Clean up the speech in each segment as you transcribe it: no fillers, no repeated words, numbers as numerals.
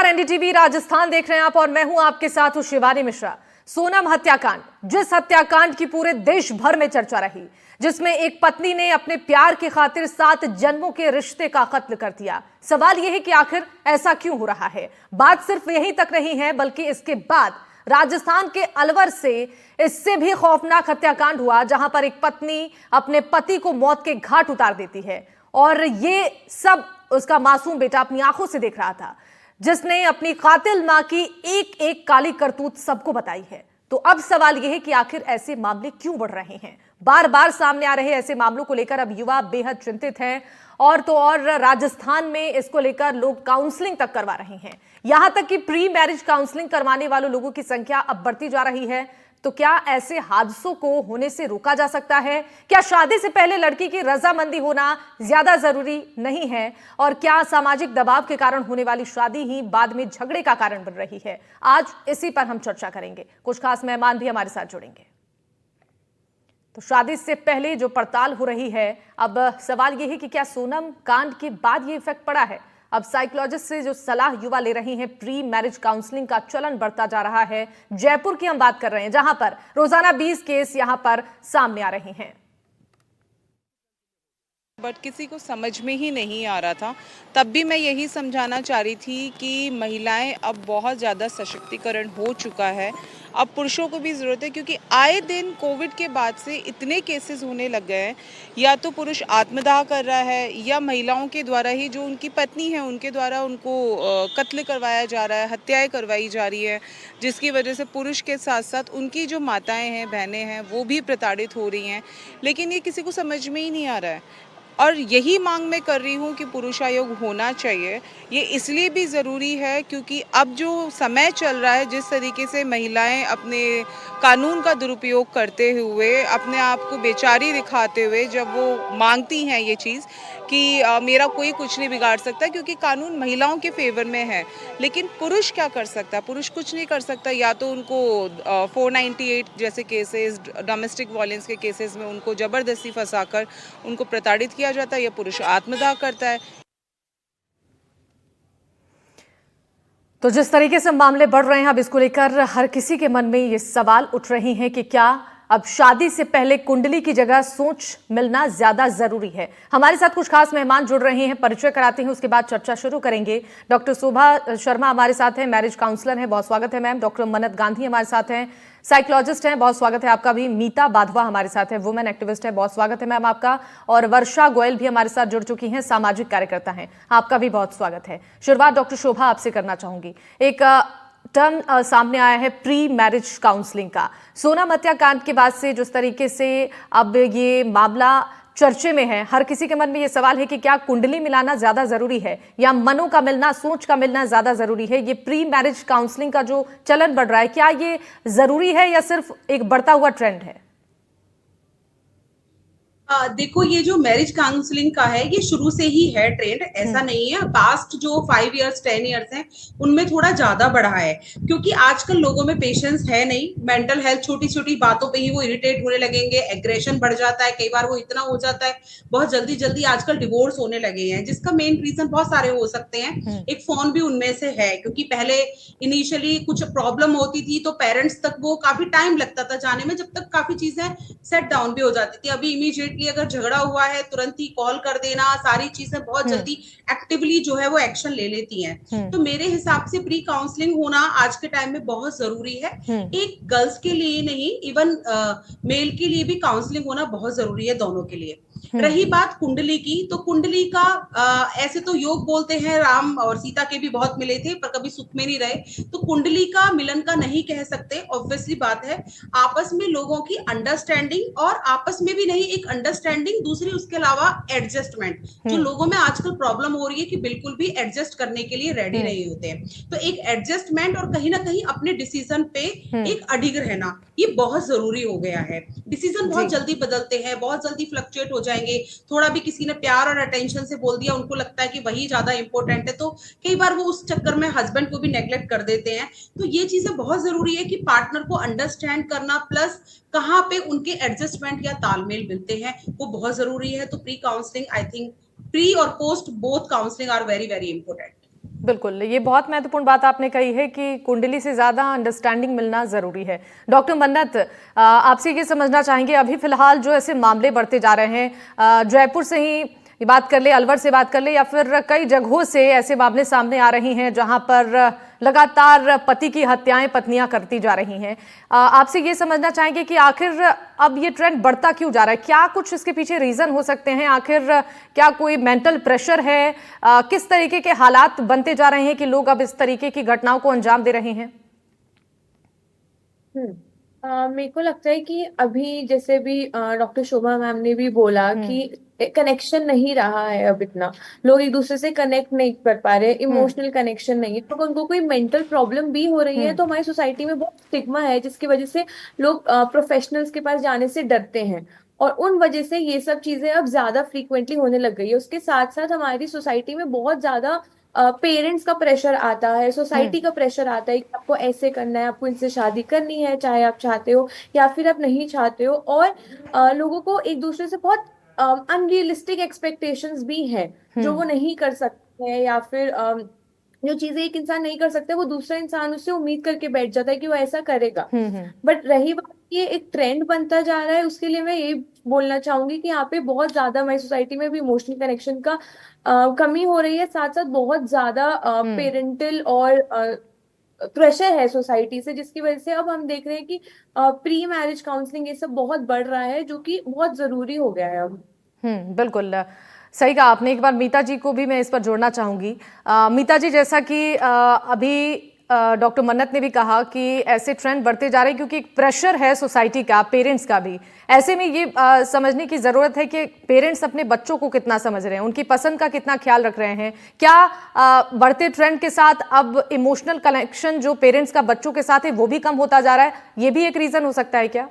NDTV Rajasthan देख रहे हैं आप और मैं हूं आपके साथ हूं शिवानी मिश्रा। सोनम हत्याकांड, जिस हत्याकांड की पूरे देश भर में चर्चा रही, जिसमें एक पत्नी ने अपने प्यार की खातिर 7 जन्मों के रिश्ते का कत्ल कर दिया। सवाल यह है कि आखिर ऐसा क्यों हो रहा है। बात सिर्फ यहीं तक नहीं है, बल्कि इसके बाद राजस्थान के अलवर से इससे भी खौफनाक हत्याकांड हुआ, जहां पर एक पत्नी अपने पति को मौत के घाट उतार देती है और ये सब उसका मासूम बेटा अपनी आंखों से देख रहा था, जिसने अपनी कातिल मां की एक एक काली करतूत सबको बताई है। तो अब सवाल यह है कि आखिर ऐसे मामले क्यों बढ़ रहे हैं। बार बार सामने आ रहे ऐसे मामलों को लेकर अब युवा बेहद चिंतित हैं और तो और राजस्थान में इसको लेकर लोग काउंसलिंग तक करवा रहे हैं। यहां तक कि प्री मैरिज काउंसलिंग करवाने वालों लोगों की संख्या अब बढ़ती जा रही है। तो क्या ऐसे हादसों को होने से रोका जा सकता है? क्या शादी से पहले लड़की की रजामंदी होना ज्यादा जरूरी नहीं है? और क्या सामाजिक दबाव के कारण होने वाली शादी ही बाद में झगड़े का कारण बन रही है? आज इसी पर हम चर्चा करेंगे। कुछ खास मेहमान भी हमारे साथ जुड़ेंगे। तो शादी से पहले जो पड़ताल हो रही है, अब सवाल यह है कि क्या सोनम कांड के बाद ये इफेक्ट पड़ा है? अब साइकोलॉजिस्ट से जो सलाह युवा ले रहे हैं, प्री मैरिज काउंसलिंग का चलन बढ़ता जा रहा है। जयपुर की हम बात कर रहे हैं, जहां पर रोजाना 20 केस यहां पर सामने आ रहे हैं। बट किसी को समझ में ही नहीं आ रहा था। तब भी मैं यही समझाना चाह रही थी कि महिलाएं अब बहुत ज़्यादा सशक्तिकरण हो चुका है। अब पुरुषों को भी ज़रूरत है, क्योंकि आए दिन कोविड के बाद से इतने केसेस होने लग गए हैं। या तो पुरुष आत्मदाह कर रहा है, या महिलाओं के द्वारा ही, जो उनकी पत्नी है उनके द्वारा उनको कत्ल करवाया जा रहा है, हत्याएं करवाई जा रही है, जिसकी वजह से पुरुष के साथ साथ उनकी जो माताएं हैं, बहनें हैं, वो भी प्रताड़ित हो रही हैं। लेकिन ये किसी को समझ में ही नहीं आ रहा है। और यही मांग मैं कर रही हूँ कि पुरुष आयोग होना चाहिए। ये इसलिए भी ज़रूरी है क्योंकि अब जो समय चल रहा है, जिस तरीके से महिलाएं अपने कानून का दुरुपयोग करते हुए, अपने आप को बेचारी दिखाते हुए जब वो मांगती हैं ये चीज़ कि मेरा कोई कुछ नहीं बिगाड़ सकता, क्योंकि कानून महिलाओं के फेवर में है। लेकिन पुरुष क्या कर सकता है? पुरुष कुछ नहीं कर सकता। या तो उनको 498 जैसे केसेस, डोमेस्टिक वायलेंस के केसेस में उनको ज़बरदस्ती फंसाकर उनको प्रताड़ित किया जाता है, या पुरुष आत्मदाह करता है। तो जिस तरीके से मामले बढ़ रहे हैं, अब इसको लेकर हर किसी के मन में ये सवाल उठ रहे हैं कि क्या अब शादी से पहले कुंडली की जगह सोच मिलना ज्यादा जरूरी है। हमारे साथ कुछ खास मेहमान जुड़ रहे हैं, परिचय कराते हैं, उसके बाद चर्चा शुरू करेंगे। डॉक्टर शोभा शर्मा हमारे साथ हैं, मैरिज काउंसलर हैं, बहुत स्वागत है मैम। डॉक्टर मन्नत गांधी हमारे साथ हैं, साइकोलॉजिस्ट हैं, बहुत स्वागत है आपका भी। मीता बाधवा हमारे साथ है, वुमेन एक्टिविस्ट है, बहुत स्वागत है मैम आपका। और वर्षा गोयल भी हमारे साथ जुड़ चुकी हैं, सामाजिक कार्यकर्ता हैं, आपका भी बहुत स्वागत है। शुरुआत डॉक्टर शोभा आपसे करना चाहूंगी। एक टर्म सामने आया है प्री मैरिज काउंसलिंग का। सोनम हत्याकांड के बाद से जिस तरीके से अब ये मामला चर्चे में है, हर किसी के मन में ये सवाल है कि क्या कुंडली मिलाना ज्यादा जरूरी है या मनों का मिलना, सोच का मिलना ज्यादा जरूरी है। ये प्री मैरिज काउंसलिंग का जो चलन बढ़ रहा है, क्या ये जरूरी है या सिर्फ एक बढ़ता हुआ ट्रेंड है? देखो, ये जो मैरिज काउंसलिंग का है, ये शुरू से ही है ट्रेंड, ऐसा नहीं है। पास्ट जो 5 इयर्स 10 इयर्स हैं, उनमें थोड़ा ज्यादा बढ़ा है, क्योंकि आजकल लोगों में पेशेंस है नहीं। मेंटल हेल्थ, छोटी छोटी बातों पे ही वो इरिटेट होने लगेंगे, एग्रेशन बढ़ जाता है, कई बार वो इतना हो जाता है, बहुत जल्दी जल्दी आजकल डिवोर्स होने लगे हैं, जिसका मेन रीजन बहुत सारे हो सकते हैं। एक फोन भी उनमें से है, क्योंकि पहले इनिशियली कुछ प्रॉब्लम होती थी तो पेरेंट्स तक वो काफी टाइम लगता था जाने में, जब तक काफी चीजें सेट डाउन भी हो जाती थी। अभी इमीडिएट अगर झगड़ा हुआ है, तुरंत ही कॉल कर देना, सारी चीजें बहुत जल्दी एक्टिवली जो है वो एक्शन ले लेती हैं। तो मेरे हिसाब से प्री काउंसलिंग होना आज के टाइम में बहुत जरूरी है। एक गर्ल्स के लिए नहीं, इवन मेल के लिए भी काउंसलिंग होना बहुत जरूरी है, दोनों के लिए। रही बात कुंडली की, तो कुंडली का ऐसे तो योग बोलते हैं, राम और सीता के भी बहुत मिले थे पर कभी सुख में नहीं रहे, तो कुंडली का मिलन का नहीं कह सकते, ऑब्वियसली बात है। आपस में लोगों की अंडरस्टैंडिंग, और आपस में भी नहीं, एक अंडरस्टैंडिंग, दूसरी उसके अलावा एडजस्टमेंट। जो लोगों में आजकल प्रॉब्लम हो रही है कि बिल्कुल भी एडजस्ट करने के लिए रेडी नहीं होते हैं, तो एक एडजस्टमेंट और कहीं ना कहीं अपने डिसीजन पे एक अडिग रहना, ये बहुत जरूरी हो गया है। डिसीजन बहुत जल्दी बदलते हैं, बहुत जल्दी फ्लक्चुएट हो जाएंगे। थोड़ा भी किसी ने प्यार और अटेंशन से बोल दिया, उनको लगता है कि वही ज्यादा इंपॉर्टेंट है, तो कई बार वो उस चक्कर में हस्बैंड को भी नेग्लेक्ट कर देते हैं। तो ये चीजें बहुत जरूरी है कि पार्टनर को अंडरस्टैंड करना, प्लस कहाँ पे उनके एडजस्टमेंट या तालमेल मिलते हैं, वो बहुत जरूरी है। तो pre counselling, I think pre और post both counselling are very very important. बिल्कुल, ये बहुत महत्वपूर्ण बात आपने कही है कि कुंडली से ज़्यादा अंडरस्टैंडिंग मिलना ज़रूरी है। डॉक्टर मन्नत, आपसे ये समझना चाहेंगे, अभी फ़िलहाल जो ऐसे मामले बढ़ते जा रहे हैं, जयपुर से ही बात कर ले, अलवर से बात कर ले, या फिर कई जगहों से ऐसे मामले सामने आ रही हैं जहां पर लगातार पति की हत्याएं पत्नियां करती जा रही हैं। आपसे ये समझना चाहेंगे कि आखिर अब ये ट्रेंड बढ़ता क्यों जा रहा है? क्या कुछ इसके पीछे रीजन हो सकते हैं? आखिर क्या कोई मेंटल प्रेशर है? किस तरीके के हालात बनते जा रहे हैं कि लोग अब इस तरीके की घटनाओं को अंजाम दे रहे हैं? मेरे को लगता है कि अभी जैसे भी डॉक्टर शोभा मैम ने भी बोला कि कनेक्शन नहीं रहा है, अब इतना लोग एक दूसरे से कनेक्ट नहीं कर पा रहे, इमोशनल कनेक्शन नहीं है, तो उनको कोई मेंटल प्रॉब्लम भी हो रही है तो हमारी सोसाइटी में बहुत स्टिग्मा है, जिसकी वजह से लोग प्रोफेशनल्स के पास जाने से डरते हैं, और उन वजह से ये सब चीजें अब ज्यादा फ्रीक्वेंटली होने लग गई है। उसके साथ साथ हमारी सोसाइटी में बहुत ज्यादा पेरेंट्स का प्रेशर आता है, सोसाइटी का प्रेशर आता है कि आपको ऐसे करना है, आपको इनसे शादी करनी है, चाहे आप चाहते हो या फिर आप नहीं चाहते हो, और लोगों को एक दूसरे से बहुत अनरियलिस्टिक एक्सपेक्टेशंस भी हैं जो वो नहीं कर सकते हैं, या फिर जो चीजें एक इंसान नहीं कर सकता वो दूसरा इंसान उससे उम्मीद करके बैठ जाता है कि वो ऐसा करेगा। बट रही बात ये एक ट्रेंड बनता जा रहा है, उसके लिए मैं ये बोलना चाहूंगी कि यहाँ पे बहुत ज्यादा हमारी सोसाइटी में भी इमोशनल कनेक्शन का कमी हो रही है, साथ साथ बहुत ज्यादा पेरेंटल और प्रेशर है सोसाइटी से, जिसकी वजह से अब हम देख रहे हैं कि प्री मैरिज काउंसलिंग ये सब बहुत बढ़ रहा है, जो कि बहुत जरूरी हो गया है अब। बिल्कुल सही कहा आपने। एक बार मीता जी को भी मैं इस पर जोड़ना चाहूंगी। मीता जी, जैसा कि अभी डॉक्टर मन्नत ने भी कहा कि ऐसे ट्रेंड बढ़ते जा रहे हैं क्योंकि एक प्रेशर है सोसाइटी का, पेरेंट्स का भी। ऐसे में ये समझने की ज़रूरत है कि पेरेंट्स अपने बच्चों को कितना समझ रहे हैं, उनकी पसंद का कितना ख्याल रख रहे हैं। क्या बढ़ते ट्रेंड के साथ अब इमोशनल कनेक्शन जो पेरेंट्स का बच्चों के साथ है वो भी कम होता जा रहा है? ये भी एक रीज़न हो सकता है क्या?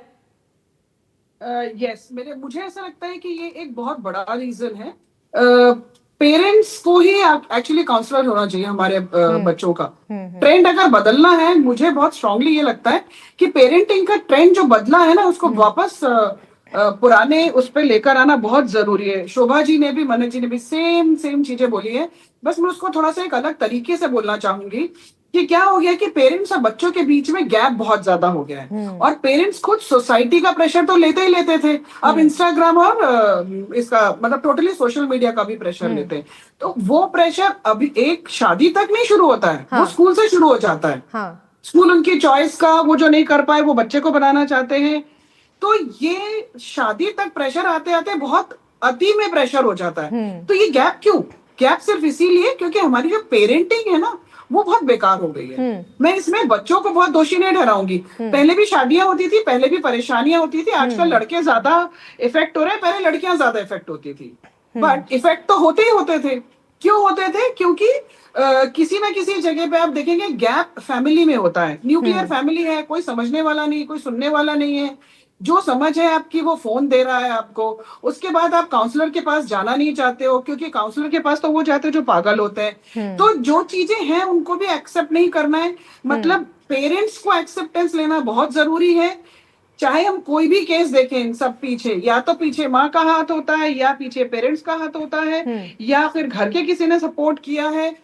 मुझे ऐसा लगता है कि ये एक बहुत बड़ा रीजन है। पेरेंट्स को ही एक्चुअली काउंसलर होना चाहिए हमारे बच्चों का। ट्रेंड अगर बदलना है, मुझे बहुत स्ट्रांगली ये लगता है कि पेरेंटिंग का ट्रेंड जो बदला है ना, उसको वापस पुराने उस पर लेकर आना बहुत जरूरी है। शोभा जी ने भी, मनोज जी ने भी सेम चीजें बोली है, बस मैं उसको थोड़ा सा एक अलग तरीके से बोलना चाहूंगी कि क्या हो गया कि पेरेंट्स और बच्चों के बीच में गैप बहुत ज्यादा हो गया है, और पेरेंट्स खुद सोसाइटी का प्रेशर तो लेते ही लेते थे, अब इंस्टाग्राम और इसका मतलब टोटली सोशल मीडिया का भी प्रेशर लेते हैं। तो वो प्रेशर अभी एक शादी तक नहीं शुरू होता है, वो स्कूल से शुरू हो जाता है। स्कूल उनकी चॉइस का, वो जो नहीं कर पाए वो बच्चे को बनाना चाहते हैं, तो ये शादी तक प्रेशर आते आते बहुत अति में प्रेशर हो जाता है। तो ये गैप क्यों? गैप सिर्फ इसीलिए क्योंकि हमारी जो पेरेंटिंग है ना, वो बहुत बेकार हो गई है। मैं इसमें बच्चों को बहुत दोषी नहीं ठहराऊंगी। पहले भी शादियां होती थी, पहले भी परेशानियां होती थी, आजकल लड़के ज्यादा इफेक्ट हो रहे हैं, पहले लड़कियां ज्यादा इफेक्ट होती थी, बट इफेक्ट तो होते ही होते थे। क्यों होते थे? क्योंकि किसी ना किसी जगह पे आप देखेंगे गैप फैमिली में होता है। न्यूक्लियर फैमिली है, कोई समझने वाला नहीं, कोई सुनने वाला नहीं है, जो समझ है आपकी वो फोन दे रहा है आपको। उसके बाद आप काउंसलर के पास जाना नहीं चाहते हो, क्योंकि काउंसलर के पास तो वो जाते हैं जो पागल होते हैं। तो जो चीजें हैं उनको भी एक्सेप्ट नहीं करना है। मतलब पेरेंट्स को एक्सेप्टेंस लेना बहुत जरूरी है। चाहे हम कोई भी केस देखें, इन सब पीछे या तो पीछे माँ का हाथ होता है, या पीछे पेरेंट्स का हाथ होता है, या फिर घर के किसी ने सपोर्ट किया है।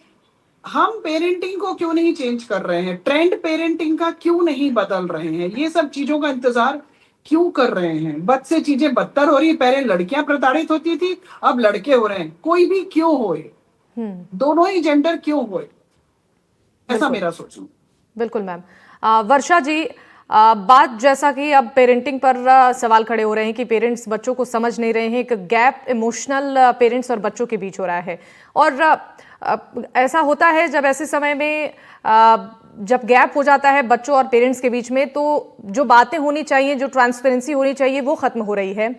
हम पेरेंटिंग को क्यों नहीं चेंज कर रहे हैं? ट्रेंड पेरेंटिंग का क्यों नहीं बदल रहे हैं? ये सब चीजों का इंतजार क्यों कर रहे हैं? बद से चीजें बदतर हो रही। पहले लड़कियां प्रताड़ित होती थी, अब लड़के हो रहे हैं। कोई भी क्यों होए, दोनों ही जेंडर क्यों होए, ऐसा मेरा सोचना। बिल्कुल मैम। वर्षा जी, बात जैसा कि अब पेरेंटिंग पर सवाल खड़े हो रहे हैं कि पेरेंट्स बच्चों को समझ नहीं रहे हैं, एक गैप इमोशनल पेरेंट्स और बच्चों के बीच हो रहा है, और ऐसा होता है जब ऐसे समय में जब गैप हो जाता है बच्चों और पेरेंट्स के बीच में, तो जो बातें होनी चाहिए, जो ट्रांसपेरेंसी होनी चाहिए, वो खत्म हो रही है।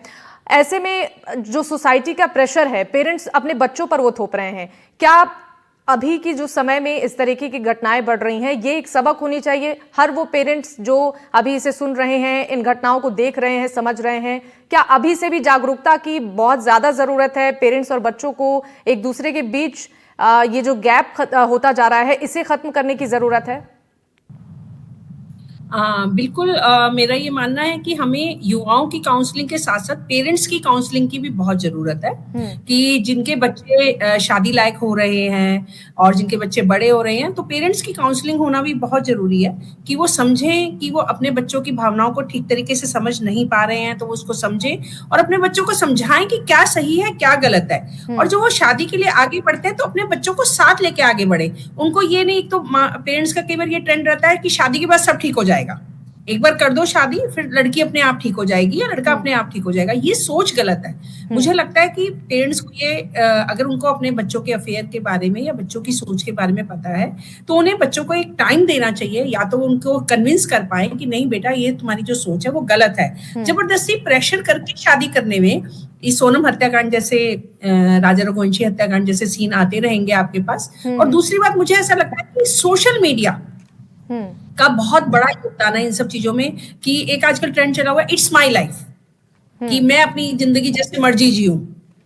ऐसे में जो सोसाइटी का प्रेशर है, पेरेंट्स अपने बच्चों पर वो थोप रहे हैं। क्या अभी की जो समय में इस तरीके की घटनाएं बढ़ रही हैं, ये एक सबक होनी चाहिए हर वो पेरेंट्स जो अभी इसे सुन रहे हैं, इन घटनाओं को देख रहे हैं, समझ रहे हैं? क्या अभी से भी जागरूकता की बहुत ज्यादा जरूरत है? पेरेंट्स और बच्चों को एक दूसरे के बीच ये जो गैप होता जा रहा है, इसे खत्म करने की जरूरत है? बिल्कुल, मेरा ये मानना है कि हमें युवाओं की काउंसलिंग के साथ साथ पेरेंट्स की काउंसलिंग की भी बहुत जरूरत है कि जिनके बच्चे शादी लायक हो रहे हैं और जिनके बच्चे बड़े हो रहे हैं, तो पेरेंट्स की काउंसलिंग होना भी बहुत जरूरी है कि वो समझें कि वो अपने बच्चों की भावनाओं को ठीक तरीके से समझ नहीं पा रहे हैं, तो वो उसको समझें और अपने बच्चों को समझाएं कि क्या सही है क्या गलत है। और जो वो शादी के लिए आगे बढ़ते हैं तो अपने बच्चों को साथ लेके आगे बढ़े। उनको ये नहीं, तो पेरेंट्स का कई बार ये ट्रेंड रहता है कि शादी के बाद सब ठीक हो जाएगा, एक बार कर दो शादी फिर लड़की अपने आप ठीक हो जाएगी या लड़का अपने आप ठीक हो जाएगा। ये सोच गलत है। मुझे लगता है कि पेरेंट्स को ये अगर उनको अपने बच्चों के अफेयर के बारे में या बच्चों की सोच के बारे में पता है तो उन्हें बच्चों को एक टाइम देना चाहिए, या तो उनको कन्विंस कर पाए कि नहीं बेटा ये तुम्हारी जो सोच है वो गलत है। जबरदस्ती प्रेशर करके शादी करने में इस सोनम हत्याकांड जैसे राजा रघुवंशी हत्याकांड जैसे सीन आते रहेंगे आपके पास। और दूसरी बात मुझे ऐसा लगता है कि सोशल मीडिया का बहुत बड़ा योगदान है इन सब चीजों में कि एक आजकल ट्रेंड चला हुआ है इट्स माई लाइफ, कि मैं अपनी जिंदगी जैसे मर्जी जीऊं।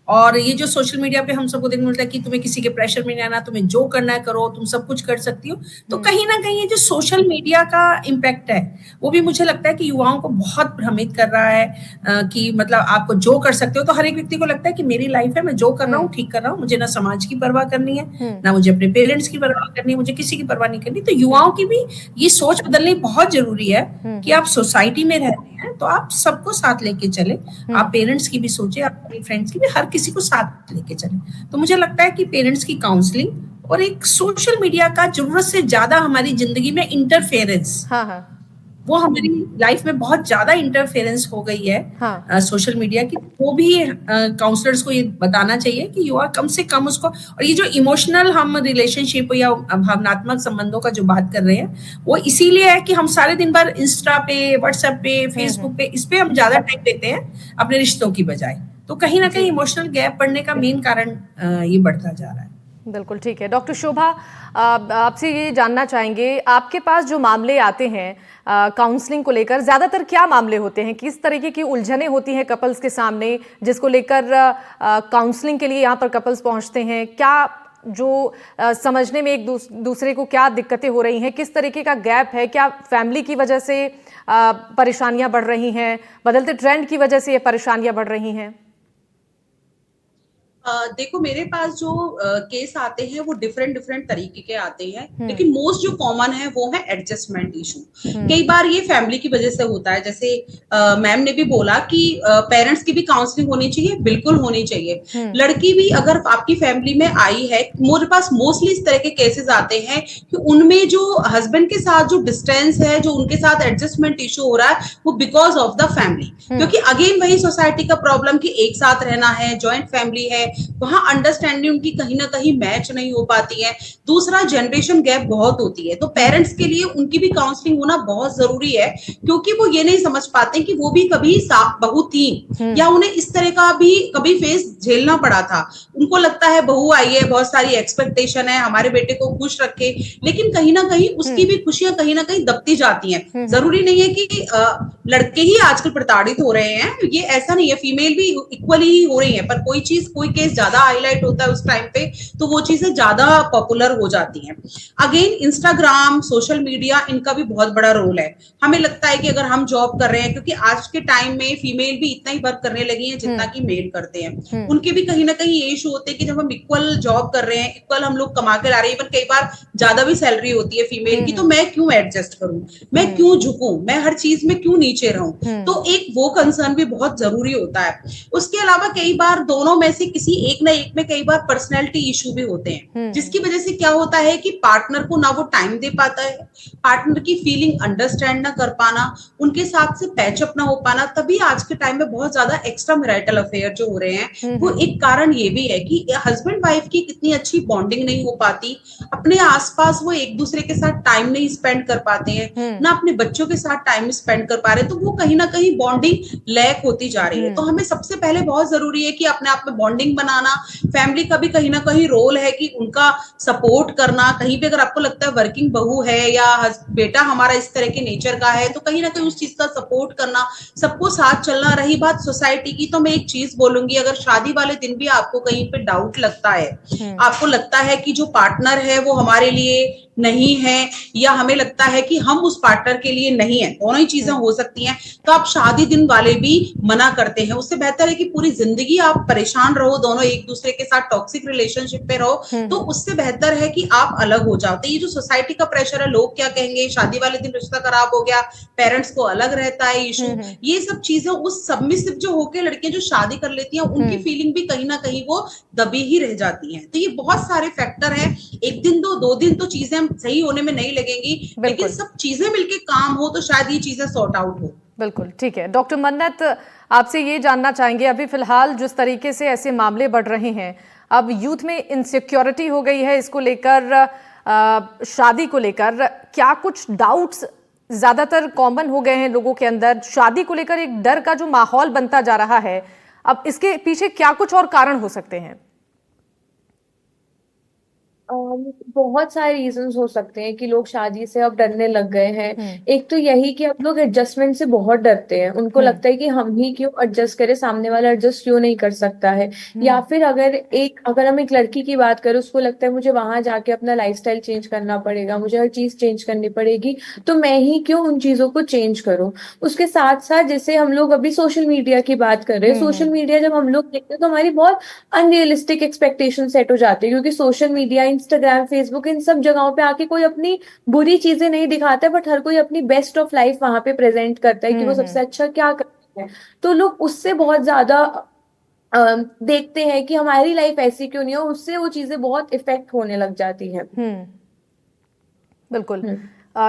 और ये जो सोशल मीडिया पे हम सबको देखने मिलता है कि तुम्हें किसी के प्रेशर में नहीं आना, तुम्हें जो करना है करो, तुम सब कुछ कर सकती हो। तो कहीं ना कहीं ये जो सोशल मीडिया का इम्पैक्ट है वो भी मुझे लगता है कि युवाओं को बहुत भ्रमित कर रहा है कि मतलब आपको जो कर सकते हो। तो हर एक व्यक्ति को लगता है कि मेरी लाइफ है, मैं जो कर रहा हूँ ठीक कर रहा हूँ, मुझे ना समाज की परवाह करनी है ना मुझे अपने पेरेंट्स की परवाह करनी है, मुझे किसी की परवाह नहीं करनी। तो युवाओं की भी ये सोच बदलनी बहुत जरूरी है कि आप सोसाइटी में रहते हैं तो आप सबको साथ लेके चले, आप पेरेंट्स की भी सोचे, आप अपनी फ्रेंड्स की भी, हर किसी को साथ लेके चले। तो मुझे लगता है कि पेरेंट्स की काउंसलिंग और एक सोशल मीडिया का जरूरत से ज्यादा हमारी जिंदगी में इंटरफेरेंस, वो हमारी लाइफ में बहुत ज्यादा इंटरफेरेंस हो गई है सोशल मीडिया की। वो भी काउंसलर्स को ये बताना चाहिए कि युवा कम से कम उसको, और ये जो इमोशनल हम रिलेशनशिप या भावनात्मक संबंधों का जो बात कर रहे हैं वो इसीलिए है कि हम सारे दिन भर इंस्टा पे, व्हाट्सएप पे, फेसबुक पे, इस पे हम ज्यादा टाइम देते हैं अपने रिश्तों की बजाय। तो कहीं ना कहीं इमोशनल गैप बढ़ने का मेन कारण ये बढ़ता जा रहा है। बिल्कुल ठीक है। डॉक्टर शोभा, आपसे ये जानना चाहेंगे, आपके पास जो मामले आते हैं काउंसलिंग को लेकर, ज्यादातर क्या मामले होते हैं, किस तरीके की उलझनें होती हैं कपल्स के सामने जिसको लेकर काउंसलिंग के लिए यहाँ पर कपल्स पहुंचते हैं? क्या जो समझने में एक दूसरे को क्या दिक्कतें हो रही हैं, किस तरीके का गैप है, क्या फैमिली की वजह से परेशानियां बढ़ रही हैं, बदलते ट्रेंड की वजह से ये परेशानियां बढ़ रही हैं? देखो, मेरे पास जो केस आते हैं वो डिफरेंट डिफरेंट तरीके के आते हैं, लेकिन मोस्ट जो कॉमन है वो है एडजस्टमेंट इशू। कई बार ये फैमिली की वजह से होता है, जैसे मैम ने भी बोला कि पेरेंट्स की भी काउंसलिंग होनी चाहिए, बिल्कुल होनी चाहिए। लड़की भी अगर आपकी फैमिली में आई है, मेरे पास मोस्टली इस तरह के केसेस आते हैं कि उनमें जो हस्बैंड के साथ जो डिस्टेंस है, जो उनके साथ एडजस्टमेंट इशू हो रहा है, वो बिकॉज ऑफ द फैमिली। क्योंकि अगेन वही सोसाइटी का प्रॉब्लम कि एक साथ रहना है, ज्वाइंट फैमिली है, वहां अंडरस्टैंडिंग उनकी कहीं ना कहीं मैच नहीं हो पाती है। दूसरा, जनरेशन गैप बहुत होती है, तो पेरेंट्स के लिए उनकी भी काउंसलिंग होना बहुत जरूरी है, क्योंकि वो ये नहीं समझ पाते कि वो भी कभी बहू थी या उन्हें इस तरह का भी कभी फेस झेलना पड़ा था। उनको लगता है बहू आई है, बहुत सारी एक्सपेक्टेशन है, हमारे बेटे को खुश रखे, लेकिन कहीं ना कहीं उसकी भी खुशियां कहीं ना कहीं दबती जाती हैं। जरूरी नहीं है कि लड़के ही आजकल प्रताड़ित हो रहे हैं, ये ऐसा नहीं है, फीमेल भी इक्वली ही हो रही है, पर कोई चीज, कोई केस ज्यादा हाईलाइट होता है उस टाइम पे, तो वो चीजें ज्यादा पॉपुलर हो जाती हैं। अगेन, इंस्टाग्राम, सोशल मीडिया, इनका भी बहुत बड़ा रोल है। हमें लगता है कि अगर हम जॉब कर रहे हैं, क्योंकि आज के टाइम में फीमेल भी इतना ही वर्क करने लगी है जितना कि मेल करते हैं, उनके भी कहीं ना कहीं ये इशू होते हैं कि जब हम इक्वल जॉब कर रहे हैं, इक्वल हम लोग कमा के ला रहे हैं, कई बार ज्यादा भी सैलरी होती है फीमेल की, तो मैं क्यों एडजस्ट करूं, मैं क्यों झुकूं, मैं हर चीज में क्यों नीचे रहूं? तो एक वो कंसर्न भी बहुत जरूरी होता है। उसके अलावा कई बार दोनों में से किसी एक ना एक में कई बार पर्सनैलिटी इशू भी होते हैं, जिसकी वजह से क्या होता है कि पार्टनर को ना वो टाइम दे पाता है, पार्टनर की फीलिंग अंडरस्टैंड ना कर पाना, उनके साथ से पैचअप ना हो पाना। तभी आज के टाइम में बहुत ज्यादा एक्स्ट्रा मैरिटल अफेयर जो हो रहे हैं, वो एक कारण ये भी है कि हस्बैंड वाइफ की कितनी अच्छी बॉन्डिंग नहीं हो पाती, अपने आसपास वो एक दूसरे के साथ टाइम नहीं स्पेंड कर पाते हैं, ना अपने बच्चों के साथ टाइम स्पेंड कर पा रहे, तो वो कहीं ना कहीं बॉन्डिंग लैक होती जा रही है। तो हमें सबसे पहले बहुत जरूरी है कि अपने आप में बॉन्डिंग बनाना, फैमिली का भी कहीं ना कहीं रोल है कि उनका सपोर्ट करना। कहीं पे अगर आपको लगता है वर्किंग बहू है या बेटा हमारा इस तरह के नेचर का है, तो कहीं ना कहीं उस चीज का सपोर्ट करना, सबको साथ चलना। रही बात सोसाइटी की, तो मैं एक चीज बोलूंगी, अगर शादी वाले दिन भी आपको कहीं पे डाउट लगता है, आपको लगता है कि जो पार्टनर है वो हमारे लिए नहीं है, या हमें लगता है कि हम उस पार्टनर के लिए नहीं है, दोनों ही चीजें हो सकती हैं, तो आप शादी दिन वाले भी मना करते हैं। उससे बेहतर है कि पूरी जिंदगी आप परेशान रहो, दोनों एक दूसरे के साथ टॉक्सिक रिलेशनशिप पे रहो, तो उससे बेहतर है कि आप अलग हो जाओ। तो ये जो सोसाइटी का प्रेशर है, लोग क्या कहेंगे, शादी वाले दिन रिश्ता खराब हो गया, पेरेंट्स को अलग रहता है इशू, ये सब चीजें उस सबमिसिव जो होके लड़कियां जो शादी कर लेती हैं, उनकी फीलिंग भी कहीं ना कहीं वो दबी ही रह जाती है। तो ये बहुत सारे फैक्टर हैं, एक दिन दो दिन तो चीजें सही होने में नहीं लगेंगी, लेकिन सब चीजें मिलके काम हो तो शायद ये चीजें सॉर्ट आउट हो। बिल्कुल ठीक है। डॉक्टर मन्नत, आपसे ये जानना चाहेंगे, अभी फिलहाल जिस तरीके से ऐसे मामले बढ़ रहे हैं, अब यूथ में इनसिक्योरिटी हो गई है इसको लेकर, शादी को लेकर क्या कुछ डाउट्स ज्यादातर कॉमन हो गए हैं लोगों के अंदर, शादी को लेकर एक डर का जो माहौल बनता जा रहा है, अब इसके पीछे क्या कुछ और कारण हो सकते हैं? बहुत सारे रीजंस हो सकते हैं कि लोग शादी से अब डरने लग गए हैं। एक तो यही कि अब लोग एडजस्टमेंट से बहुत डरते हैं, उनको लगता है कि हम ही क्यों एडजस्ट करें, सामने वाला एडजस्ट क्यों नहीं कर सकता है। या फिर अगर हम एक लड़की की बात करें, उसको लगता है मुझे वहां जाके अपना लाइफस्टाइल चेंज करना पड़ेगा, मुझे हर चीज चेंज करनी पड़ेगी, तो मैं ही क्यों उन चीजों को चेंज करूं। उसके साथ साथ जैसे हम लोग अभी सोशल मीडिया की बात कर रहे हैं, सोशल मीडिया जब हम लोग देखते हैं तो हमारी बहुत अनरियलिस्टिक एक्सपेक्टेशन सेट हो जाती है, क्योंकि सोशल मीडिया, इंस्टाग्राम, फेसबुक, इन सब जगहों पे आके कोई अपनी बुरी चीजें नहीं दिखाता है, बट हर कोई अपनी बेस्ट ऑफ लाइफ वहां पे प्रेजेंट करता है कि वो सबसे अच्छा क्या करता है। तो लोग उससे बहुत ज्यादा देखते हैं कि हमारी लाइफ ऐसी क्यों नहीं है, उससे वो चीजें बहुत इफेक्ट होने लग जाती है। बिल्कुल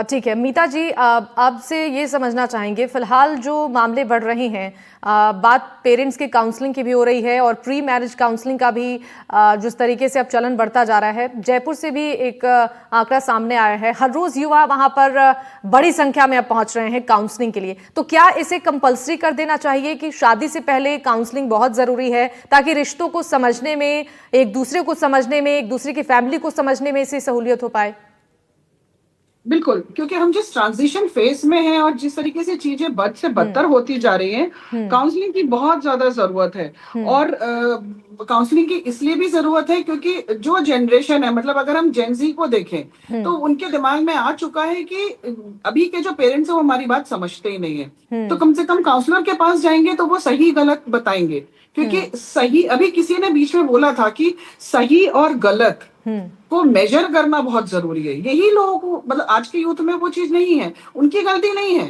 ठीक है। मीता जी, आपसे ये समझना चाहेंगे, फिलहाल जो मामले बढ़ रहे हैं, बात पेरेंट्स के काउंसलिंग की भी हो रही है और प्री मैरिज काउंसलिंग का भी जिस तरीके से अब चलन बढ़ता जा रहा है, जयपुर से भी एक आंकड़ा सामने आया है, हर रोज युवा वहां पर बड़ी संख्या में अब पहुंच रहे हैं काउंसलिंग के लिए। तो क्या इसे कंपल्सरी कर देना चाहिए कि शादी से पहले काउंसलिंग बहुत जरूरी है, ताकि रिश्तों को समझने में, एक दूसरे को समझने में, एक दूसरे की फैमिली को समझने में इससे सहूलियत हो पाए? बिल्कुल, क्योंकि हम जिस ट्रांजिशन फेज में हैं और जिस तरीके से चीजें बद से बदतर होती जा रही हैं, काउंसलिंग की बहुत ज्यादा जरूरत है। और काउंसलिंग की इसलिए भी जरूरत है क्योंकि जो जनरेशन है, मतलब अगर हम जेनजी को देखें तो उनके दिमाग में आ चुका है कि अभी के जो पेरेंट्स हैं वो हमारी बात समझते ही नहीं है, तो कम से कम काउंसलर के पास जाएंगे तो वो सही गलत बताएंगे। क्योंकि सही, अभी किसी ने बीच में बोला था कि सही और गलत को मेजर करना बहुत जरूरी है। यही लोगों को, मतलब आज के यूथ में वो चीज नहीं है, उनकी गलती नहीं है,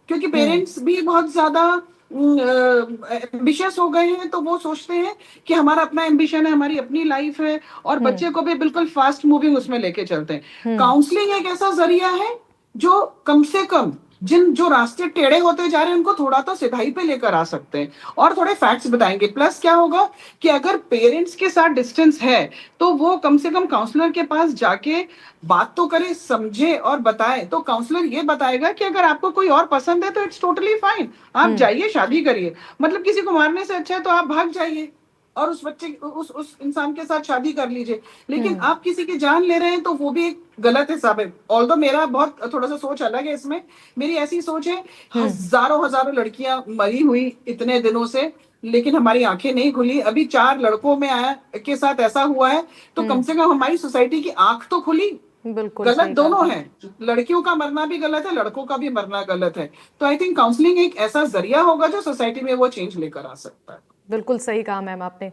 क्योंकि पेरेंट्स भी बहुत ज्यादा एम्बिशियस हो गए हैं, तो वो सोचते हैं कि हमारा अपना एम्बिशन है, हमारी अपनी लाइफ है, और बच्चे को भी बिल्कुल फास्ट मूविंग उसमें लेके चलते हैं। काउंसलिंग एक ऐसा जरिया है जो कम से कम जो रास्ते टेढ़े होते जा रहे हैं उनको थोड़ा तो सिधाई पे लेकर आ सकते हैं और थोड़े फैक्ट्स बताएंगे। प्लस क्या होगा कि अगर पेरेंट्स के साथ डिस्टेंस है तो वो कम से कम काउंसलर के पास जाके बात तो करे, समझे और बताए। तो काउंसलर ये बताएगा कि अगर आपको कोई और पसंद है तो इट्स टोटली फाइन, आप जाइए, शादी करिए। मतलब किसी को मारने से अच्छा है तो आप भाग जाइए और उस बच्चे उस इंसान के साथ शादी कर लीजिए। लेकिन आप किसी की जान ले रहे हैं तो वो भी एक गलत हिसाब है। ऑल्दो मेरा बहुत थोड़ा सा सोच अलग है इसमें, मेरी ऐसी सोच है, हजारों लड़कियां मरी हुई इतने दिनों से, लेकिन हमारी आंखें नहीं खुली। अभी 4 लड़कों में के साथ ऐसा हुआ है, तो कम से कम हमारी सोसाइटी की आंख तो खुली। बिल्कुल गलत दोनों है, लड़कियों का मरना भी गलत है, लड़कों का भी मरना गलत है। तो आई थिंक काउंसलिंग एक ऐसा जरिया होगा जो सोसाइटी में वो चेंज लेकर आ सकता है। बिल्कुल सही कहा मैम आपने।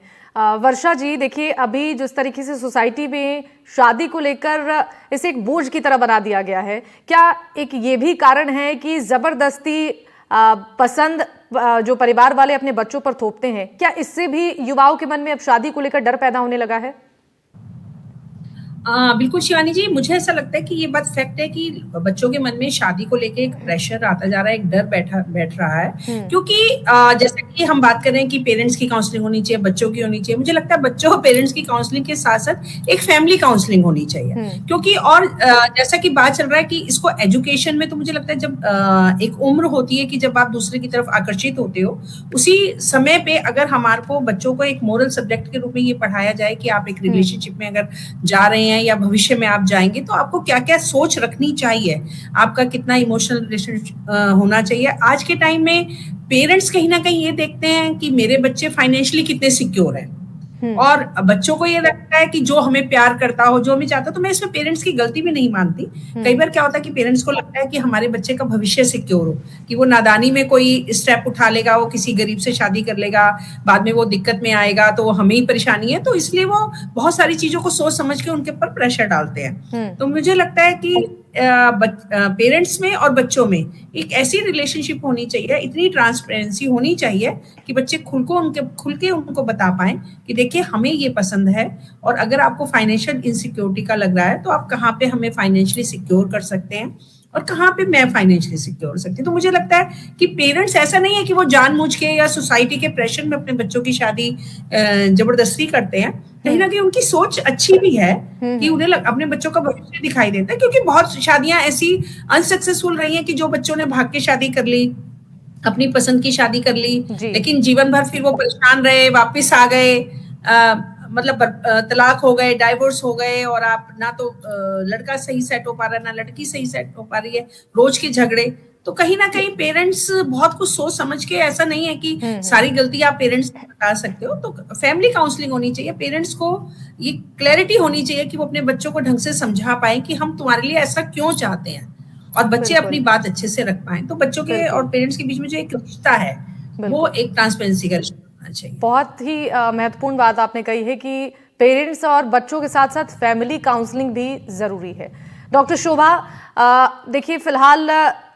वर्षा जी, देखिए अभी जिस तरीके से सोसाइटी में शादी को लेकर इसे एक बोझ की तरह बना दिया गया है, क्या एक ये भी कारण है कि जबरदस्ती पसंद जो परिवार वाले अपने बच्चों पर थोपते हैं, क्या इससे भी युवाओं के मन में अब शादी को लेकर डर पैदा होने लगा है? बिल्कुल शिवानी जी, मुझे ऐसा लगता है कि ये बात फैक्ट है कि बच्चों के मन में शादी को लेके एक प्रेशर आता जा रहा है, एक डर बैठ रहा है। क्योंकि जैसा कि हम बात कर रहे हैं कि पेरेंट्स की काउंसलिंग होनी चाहिए, बच्चों की होनी चाहिए। मुझे लगता है बच्चों और पेरेंट्स की काउंसलिंग के साथ साथ एक फैमिली काउंसलिंग होनी चाहिए, क्योंकि और जैसा कि बात चल रहा है कि इसको एजुकेशन में, तो मुझे लगता है जब एक उम्र होती है कि जब आप दूसरे की तरफ आकर्षित होते हो, उसी समय पे अगर हमारे को बच्चों को एक मोरल सब्जेक्ट के रूप में ये पढ़ाया जाए कि आप एक रिलेशनशिप में अगर जा रहे हैं या भविष्य में आप जाएंगे तो आपको क्या क्या सोच रखनी चाहिए, आपका कितना इमोशनल रिलेशनशिप होना चाहिए। आज के टाइम में पेरेंट्स कहीं ना कहीं ये देखते हैं कि मेरे बच्चे फाइनेंशियली कितने सिक्योर हैं, और बच्चों को ये लगता है कि जो हमें प्यार करता हो, जो हमें चाहता हो। तो मैं इसमें पेरेंट्स की गलती भी नहीं मानती। कई बार क्या होता है कि पेरेंट्स को लगता है कि हमारे बच्चे का भविष्य सिक्योर हो, कि वो नादानी में कोई स्टेप उठा लेगा, वो किसी गरीब से शादी कर लेगा, बाद में वो दिक्कत में आएगा तो हमें ही परेशानी है, तो इसलिए वो बहुत सारी चीजों को सोच समझ के उनके ऊपर प्रेशर डालते हैं। तो मुझे लगता है कि पेरेंट्स में और बच्चों में एक ऐसी रिलेशनशिप होनी चाहिए, इतनी ट्रांसपेरेंसी होनी चाहिए कि बच्चे खुल के उनको बता पाएं कि देखिए हमें ये पसंद है, और अगर आपको फाइनेंशियल इनसिक्योरिटी का लग रहा है तो आप कहाँ पे हमें फाइनेंशियली सिक्योर कर सकते हैं और कहाँ पे मैं फाइनेंशियली सिक्योर हो सकती हूँ। तो मुझे लगता है कि पेरेंट्स ऐसा नहीं है कि वो जानबूझ के या सोसाइटी के प्रेशर में अपने बच्चों की शादी जबरदस्ती करते हैं। कहीं ना कहीं उनकी सोच अच्छी भी है कि उन्हें अपने बच्चों का भविष्य दिखाई देता है, क्योंकि बहुत शादियां ऐसी अनसक्सेसफुल रही हैं कि जो बच्चों ने भाग के शादी कर ली, अपनी पसंद की शादी कर ली, लेकिन जीवन भर फिर वो परेशान रहे, वापस आ गए, मतलब तलाक हो गए, डाइवोर्स हो गए, और आप ना तो लड़का सही सेट हो पा रहा है, ना लड़की सही सेट हो पा रही है, रोज के झगड़े। तो कहीं ना कहीं पेरेंट्स बहुत कुछ सोच समझ के, ऐसा नहीं है कि सारी गलती आप पेरेंट्स को बता सकते हो, तो फैमिली काउंसलिंग होनी चाहिए। पेरेंट्स को ये क्लैरिटी होनी चाहिए कि वो अपने बच्चों को ढंग से समझा पाए कि हम तुम्हारे लिए ऐसा क्यों चाहते हैं, और बच्चे अपनी बात अच्छे से रख पाए। तो बच्चों के और पेरेंट्स के बीच में जो एक रिश्ता है वो एक ट्रांसपेरेंसी का रिश्ता होना चाहिए। बहुत ही महत्वपूर्ण बात आपने कही है कि पेरेंट्स और बच्चों के साथ साथ फैमिली काउंसलिंग भी जरूरी है। डॉक्टर शोभा, देखिए फिलहाल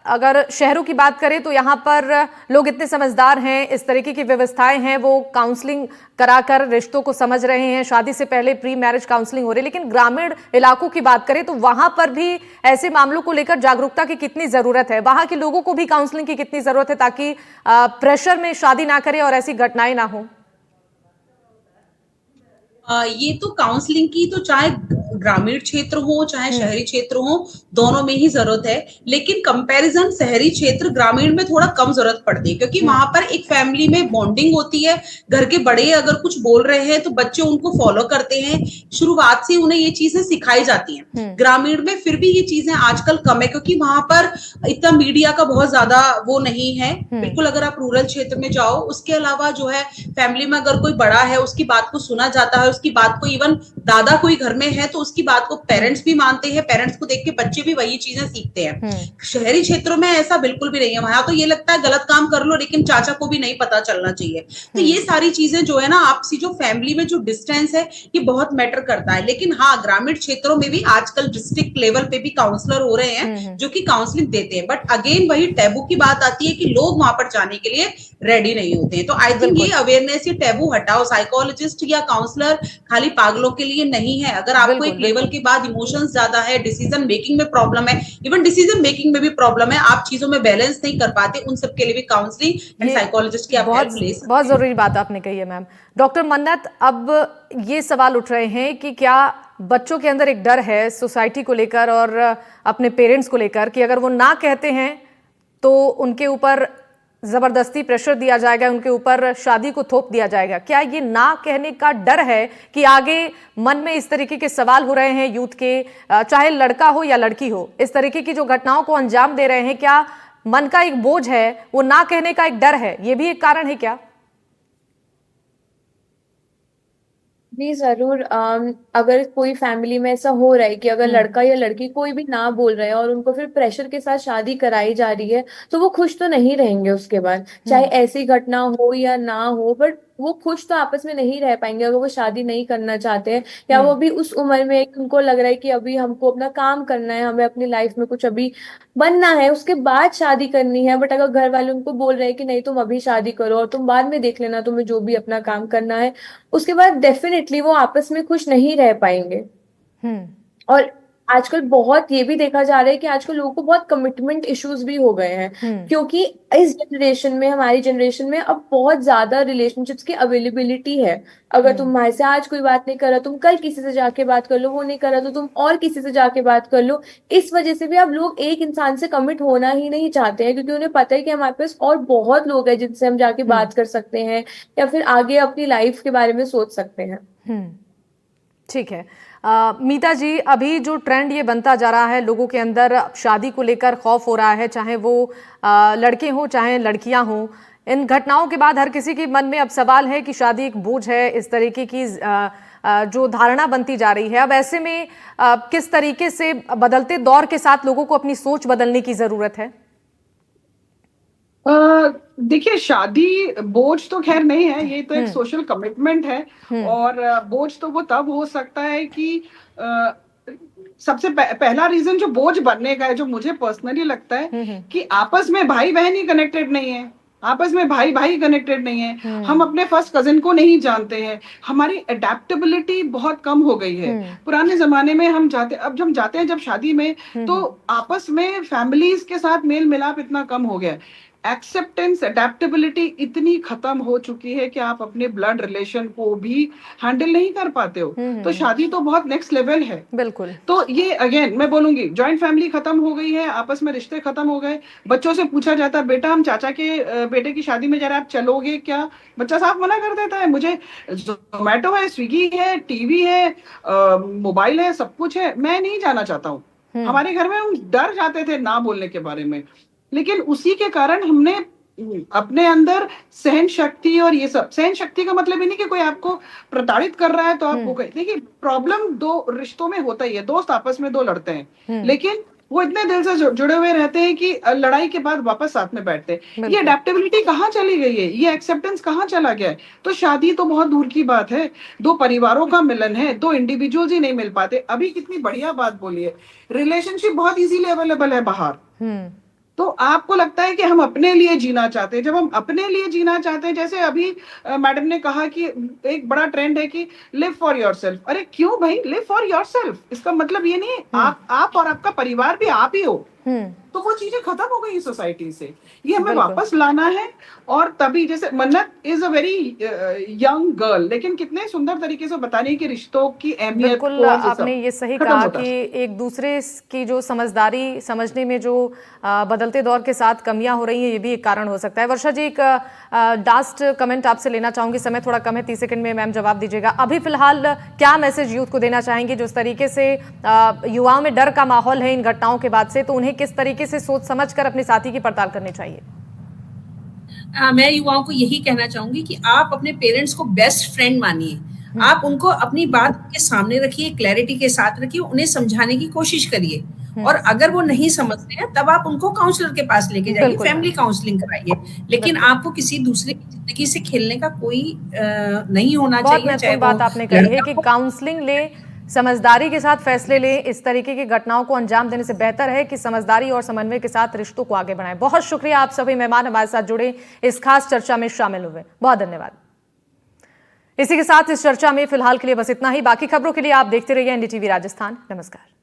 अगर शहरों की बात करें तो यहाँ पर लोग इतने समझदार हैं, इस तरीके की व्यवस्थाएं हैं, वो काउंसलिंग कराकर रिश्तों को समझ रहे हैं, शादी से पहले प्री मैरिज काउंसलिंग हो रही है। लेकिन ग्रामीण इलाकों की बात करें तो वहां पर भी ऐसे मामलों को लेकर जागरूकता की कितनी जरूरत है, वहां के लोगों को भी काउंसलिंग की कितनी जरूरत है ताकि प्रेशर में शादी ना करें और ऐसी घटनाएं ना हो। ये तो काउंसलिंग की तो चाहे ग्रामीण क्षेत्र हो चाहे शहरी क्षेत्र हो, दोनों में ही जरूरत है। लेकिन कंपैरिजन शहरी क्षेत्र ग्रामीण में थोड़ा कम जरूरत पड़ती है, क्योंकि वहां पर एक फैमिली में बॉन्डिंग होती है। घर के बड़े अगर कुछ बोल रहे हैं तो बच्चे उनको फॉलो करते हैं, शुरुआत से उन्हें ये चीजें सिखाई जाती हैं। ग्रामीण में फिर भी ये चीजें आजकल कम है, क्योंकि वहां पर इतना मीडिया का बहुत ज्यादा वो नहीं है। बिल्कुल अगर आप रूरल क्षेत्र में जाओ, उसके अलावा जो है फैमिली में अगर कोई बड़ा है उसकी बात को सुना जाता है, उसकी बात को, इवन दादा कोई घर में है तो उसकी बात को पेरेंट्स भी मानते हैं, पेरेंट्स को देख के बच्चे भी वही चीजें सीखते हैं। शहरी क्षेत्रों में ऐसा बिल्कुल भी नहीं है। वहां तो ये लगता है गलत काम कर लो लेकिन चाचा को भी नहीं पता चलना चाहिए। तो ये सारी चीजें जो है ना, आपसी जो फैमिली में जो डिस्टेंस है ये बहुत मैटर करता है। लेकिन हाँ, ग्रामीण क्षेत्रों में भी आजकल डिस्ट्रिक्ट लेवल पे भी काउंसलर हो रहे हैं जो कि काउंसलिंग देते हैं। बट अगेन वही टैबू की बात आती है कि लोग वहां पर जाने के लिए रेडी नहीं होते हैं। तो आई थिंक ये अवेयरनेस, ये टैबू हटाओ। साइकोलॉजिस्ट या काउंसलर खाली पागलों के लिए नहीं है। अगर आपको एक लेवल के बाद इमोशंस ज्यादा है, डिसीजन मेकिंग में प्रॉब्लम है, इवन डिसीजन मेकिंग में भी प्रॉब्लम है, आप चीजों में बैलेंस नहीं कर पाते, उन सब के लिए भी काउंसलिंग एंड साइकोलॉजिस्ट की आप हेल्प ले सकते हैं। बहुत जरूरी बात आपने कही है मैम। डॉक्टर मन्नत, अब ये सवाल उठ रहे हैं कि क्या बच्चों के अंदर एक डर है सोसाइटी को लेकर और अपने पेरेंट्स को लेकर कि अगर वो ना कहते हैं तो उनके ऊपर जबरदस्ती प्रेशर दिया जाएगा, उनके ऊपर शादी को थोप दिया जाएगा। क्या ये ना कहने का डर है कि आगे मन में इस तरीके के सवाल हो रहे हैं यूथ के, चाहे लड़का हो या लड़की हो, इस तरीके की जो घटनाओं को अंजाम दे रहे हैं, क्या मन का एक बोझ है, वो ना कहने का एक डर है, ये भी एक कारण है क्या? जी जरूर। अगर कोई फैमिली में ऐसा हो रहा है कि अगर लड़का या लड़की कोई भी ना बोल रहे हैं और उनको फिर प्रेशर के साथ शादी कराई जा रही है, तो वो खुश तो नहीं रहेंगे उसके बाद, चाहे ऐसी घटना हो या ना हो। बट वो खुश तो आपस में नहीं रह पाएंगे अगर वो शादी नहीं करना चाहते हैं, या वो भी उस उम्र में उनको लग रहा है कि अभी हमको अपना काम करना है, हमें अपनी लाइफ में कुछ अभी बनना है, उसके बाद शादी करनी है। बट अगर घर वाले उनको बोल रहे हैं कि नहीं तुम अभी शादी करो और तुम बाद में देख लेना, तुम्हें जो भी अपना काम करना है, उसके बाद डेफिनेटली वो आपस में खुश नहीं रह पाएंगे। और आजकल बहुत ये भी देखा जा रहा है कि आजकल लोगों को बहुत कमिटमेंट इश्यूज भी हो गए हैं, क्योंकि इस जनरेशन में, हमारी जनरेशन में अब बहुत ज्यादा रिलेशनशिप्स की अवेलेबिलिटी है। अगर तुम्हारे से आज कोई बात नहीं कर रहा, तुम कल किसी से जाके बात कर लो, वो नहीं कर रहा तो तुम और किसी से जाके बात कर लो। इस वजह से भी अब लोग एक इंसान से कमिट होना ही नहीं चाहते हैं, क्योंकि उन्हें पता है कि हमारे पास और बहुत लोग हैं जिनसे हम जाके बात कर सकते हैं या फिर आगे अपनी लाइफ के बारे में सोच सकते हैं। ठीक है। मीता जी, अभी जो ट्रेंड ये बनता जा रहा है लोगों के अंदर, शादी को लेकर खौफ हो रहा है, चाहे वो लड़के हों चाहे लड़कियां हों। इन घटनाओं के बाद हर किसी के मन में अब सवाल है कि शादी एक बोझ है, इस तरीके की जो धारणा बनती जा रही है। अब ऐसे में किस तरीके से बदलते दौर के साथ लोगों को अपनी सोच बदलने की जरूरत है? देखिए, शादी बोझ तो खैर नहीं है, ये तो एक सोशल कमिटमेंट है। और बोझ तो वो तब हो सकता है कि सबसे पहला रीजन जो बोझ बनने का है, जो मुझे पर्सनली लगता है कि आपस में भाई बहन ही कनेक्टेड नहीं है, आपस में भाई भाई कनेक्टेड नहीं है, हम अपने फर्स्ट कजिन को नहीं जानते हैं, हमारी अडेप्टेबिलिटी बहुत कम हो गई है। पुराने जमाने में हम जाते हैं जब शादी में, तो आपस में फैमिलीज के साथ मेल मिलाप इतना कम हो गया है, एक्सेप्टेंस, अडेप्टेबिलिटी इतनी खत्म हो चुकी है कि आप अपने ब्लड रिलेशन को भी हैंडल नहीं कर पाते हो। तो शादी तो बहुत नेक्स्ट लेवल है। बिल्कुल। तो ये अगेन मैं बोलूंगी, जॉइंट फैमिली खत्म हो गई है, आपस में रिश्ते खत्म हो गए। बच्चों से पूछा जाता है, बेटा हम चाचा के बेटे की शादी में जरा आप चलोगे क्या? बच्चा साफ मना कर देता है, मुझे जोमेटो है, स्विगी है, टीवी है, मोबाइल है, सब कुछ है, मैं नहीं जाना चाहता हूँ। हमारे घर में हम डर जाते थे ना बोलने के बारे में, लेकिन उसी के कारण हमने अपने अंदर सहन शक्ति, और ये सब सहन शक्ति का मतलब ये नहीं कि कोई आपको प्रताड़ित कर रहा है तो आप हो गए। देखिए, प्रॉब्लम दो रिश्तों में होता ही है, दोस्त आपस में दो लड़ते हैं, लेकिन वो इतने दिल से जुड़े हुए रहते हैं कि लड़ाई के बाद वापस साथ में बैठते हैं। ये अडेप्टेबिलिटी कहाँ चली गई है, ये एक्सेप्टेंस कहाँ चला गया है? तो शादी तो बहुत दूर की बात है, दो परिवारों का मिलन है, दो इंडिविजुअल्स ही नहीं मिल पाते। अभी कितनी बढ़िया बात बोली है, रिलेशनशिप बहुत इजीली अवेलेबल है बाहर। तो आपको लगता है कि हम अपने लिए जीना चाहते हैं, जब हम अपने लिए जीना चाहते हैं, जैसे अभी मैडम ने कहा कि एक बड़ा ट्रेंड है कि लिव फॉर योरसेल्फ। अरे क्यों भाई, लिव फॉर योरसेल्फ, इसका मतलब ये नहीं आप और आपका परिवार भी आप ही हो। तो वो चीजें खत्म हो गई सोसाइटी से, ये हमें वापस लाना है। और तभी, जैसे मन्नत is a very young girl, लेकिन कितने सुंदर तरीके से बता रही है कि रिश्तों की अहमियत। बिल्कुल, आपने ये सही कहा कि एक दूसरे की जो समझदारी समझने में जो बदलते दौर के साथ कमियां हो रही हैं, ये भी एक कारण हो सकता है। वर्षा जी, एक लास्ट कमेंट आपसे लेना चाहूंगी, समय थोड़ा कम है, 30 सेकंड में मैम जवाब दीजिएगा। अभी फिलहाल क्या मैसेज यूथ को देना चाहेंगे? जिस तरीके से युवाओं में डर का माहौल है इन घटनाओं के बाद से, तो उन्हें किस तरीके से सोच समझकर अपने साथी की पड़ताल करनी चाहिए? मैं युवाओं को यही कहना चाहूंगी कि आप अपने पेरेंट्स को बेस्ट फ्रेंड मानिए, आप उनको अपनी बात के सामने रखिए, क्लैरिटी के साथ रखिए, उन्हें समझाने की कोशिश करिए, और अगर वो नहीं समझते हैं तब आप उनको काउंसलर के पास लेके जाइए, फैमिली काउंसलिंग कराइए। लेकिन आपको किसी दूसरे की जिंदगी से खेलने का कोई नहीं होना चाहिए। चाहे बात आपने कही है कि काउंसलिंग ले, समझदारी के साथ फैसले लें। इस तरीके की घटनाओं को अंजाम देने से बेहतर है कि समझदारी और समन्वय के साथ रिश्तों को आगे बढ़ाएं। बहुत शुक्रिया, आप सभी मेहमान हमारे साथ जुड़े, इस खास चर्चा में शामिल हुए, बहुत धन्यवाद। इसी के साथ इस चर्चा में फिलहाल के लिए बस इतना ही। बाकी खबरों के लिए आप देखते रहिए एनडीटीवी राजस्थान। नमस्कार।